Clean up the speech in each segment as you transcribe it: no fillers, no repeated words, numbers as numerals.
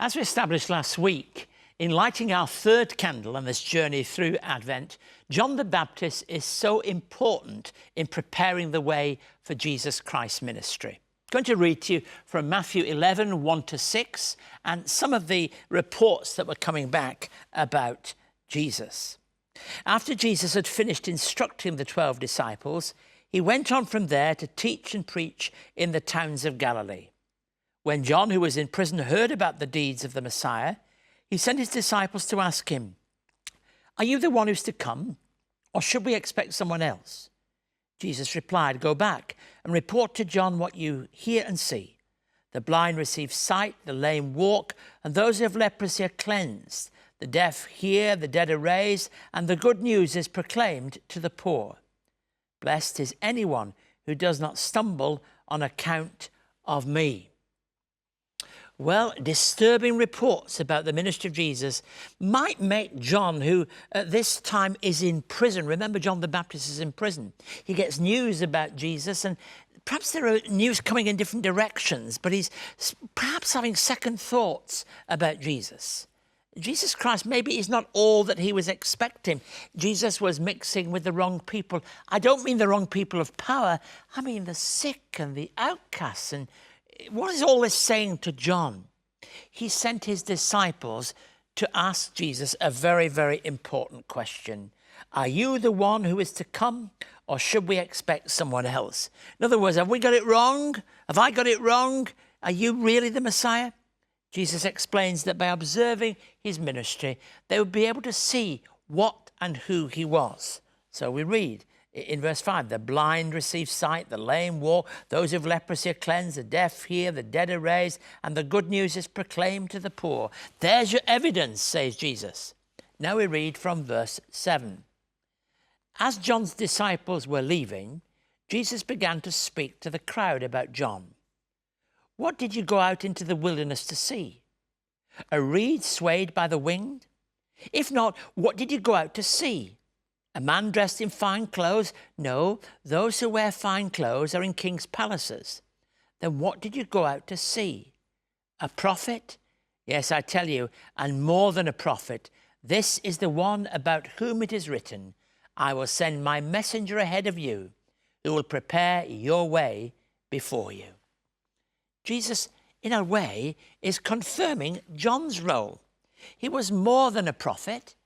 As we established last week, in lighting our third candle on this journey through Advent, John the Baptist is so important in preparing the way for Jesus Christ's ministry. I'm going to read to you from Matthew 11, 1-6, and some of the reports that were coming back about Jesus. After Jesus had finished instructing the 12 disciples, he went on from there to teach and preach in the towns of Galilee. When John, who was in prison, heard about the deeds of the Messiah, he sent his disciples to ask him, "Are you the one who's to come, or should we expect someone else?" Jesus replied, "Go back and report to John what you hear and see. The blind receive sight, the lame walk, and those who have leprosy are cleansed. The deaf hear, the dead are raised, and the good news is proclaimed to the poor. Blessed is anyone who does not stumble on account of me." Well, disturbing reports about the ministry of Jesus might make John, who at this time is in prison. Remember, John the Baptist is in prison. He gets news about Jesus, and perhaps there are news coming in different directions, but he's perhaps having second thoughts about Jesus. Jesus Christ maybe is not all that he was expecting. Jesus was mixing with the wrong people. I don't mean the wrong people of power. I mean the sick and the outcasts. And what is all this saying to John? He sent his disciples to ask Jesus a very, very important question. Are you the one who is to come, or should we expect someone else? In other words, have we got it wrong? Have I got it wrong? Are you really the Messiah? Jesus explains that by observing his ministry, they would be able to see what and who he was. So we read in verse 5, the blind receive sight, the lame walk, those who have leprosy are cleansed, the deaf hear, the dead are raised, and the good news is proclaimed to the poor. There's your evidence, says Jesus. Now we read from verse 7. As John's disciples were leaving, Jesus began to speak to the crowd about John. What did you go out into the wilderness to see? A reed swayed by the wind? If not, what did you go out to see? A man dressed in fine clothes? No, those who wear fine clothes are in king's palaces. Then what did you go out to see? A prophet? Yes, I tell you, and more than a prophet. This is the one about whom it is written, I will send my messenger ahead of you, who will prepare your way before you. Jesus, in a way, is confirming John's role. He was more than a prophet.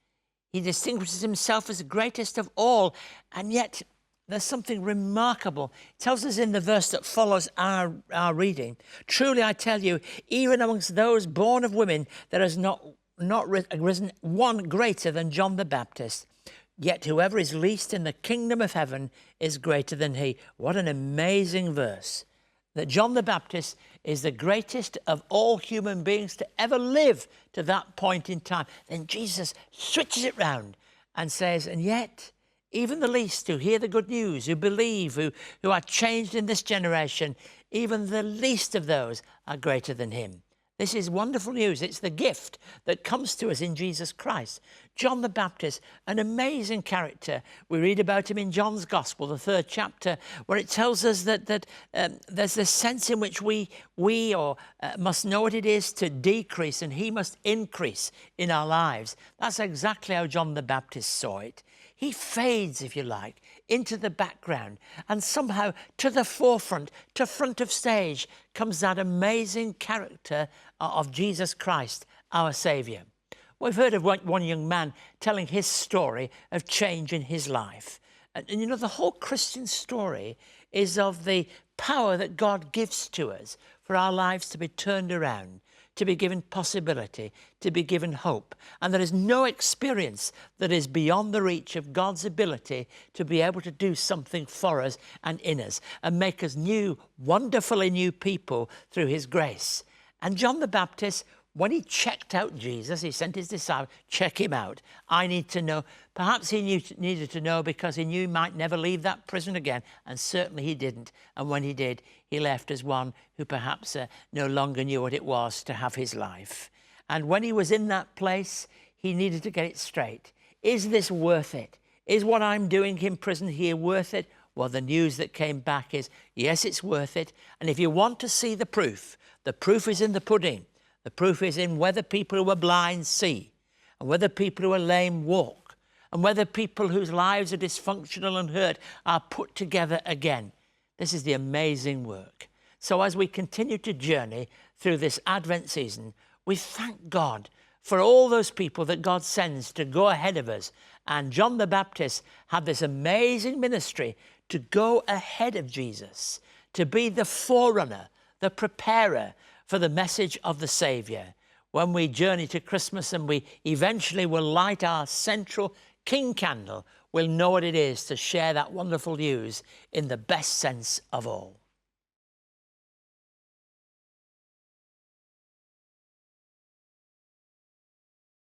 He distinguishes himself as the greatest of all, and yet there's something remarkable. It tells us in the verse that follows our reading, truly I tell you, even amongst those born of women, there has not risen one greater than John the Baptist. Yet whoever is least in the kingdom of heaven is greater than he. What an amazing verse. That John the Baptist is the greatest of all human beings to ever live to that point in time. Then Jesus switches it round and says, and yet, even the least who hear the good news, who believe, who are changed in this generation, even the least of those are greater than him. This is wonderful news. It's the gift that comes to us in Jesus Christ. John the Baptist, an amazing character. We read about him in John's Gospel, the 3rd chapter, where it tells us that there's this sense in which we must know what it is to decrease and he must increase in our lives. That's exactly how John the Baptist saw it. He fades, if you like, into the background, and somehow to the forefront, to front of stage, comes that amazing character of Jesus Christ, our Saviour. We've heard of one young man telling his story of change in his life. And you know, the whole Christian story is of the power that God gives to us for our lives to be turned around, to be given possibility, to be given hope. And there is no experience that is beyond the reach of God's ability to be able to do something for us and in us and make us new, wonderfully new people through his grace. And John the Baptist, when he checked out Jesus, he sent his disciples, check him out. I need to know. Perhaps he needed to know because he knew he might never leave that prison again. And certainly he didn't. And when he did, he left as one who perhaps no longer knew what it was to have his life. And when he was in that place, he needed to get it straight. Is this worth it? Is what I'm doing in prison here worth it? Well, the news that came back is, yes, it's worth it. And if you want to see the proof is in the pudding. The proof is in whether people who are blind see, and whether people who are lame walk, and whether people whose lives are dysfunctional and hurt are put together again. This is the amazing work. So as we continue to journey through this Advent season, we thank God for all those people that God sends to go ahead of us. And John the Baptist had this amazing ministry to go ahead of Jesus, to be the forerunner, the preparer for the message of the Saviour. When we journey to Christmas and we eventually will light our central King candle, we'll know what it is to share that wonderful news in the best sense of all.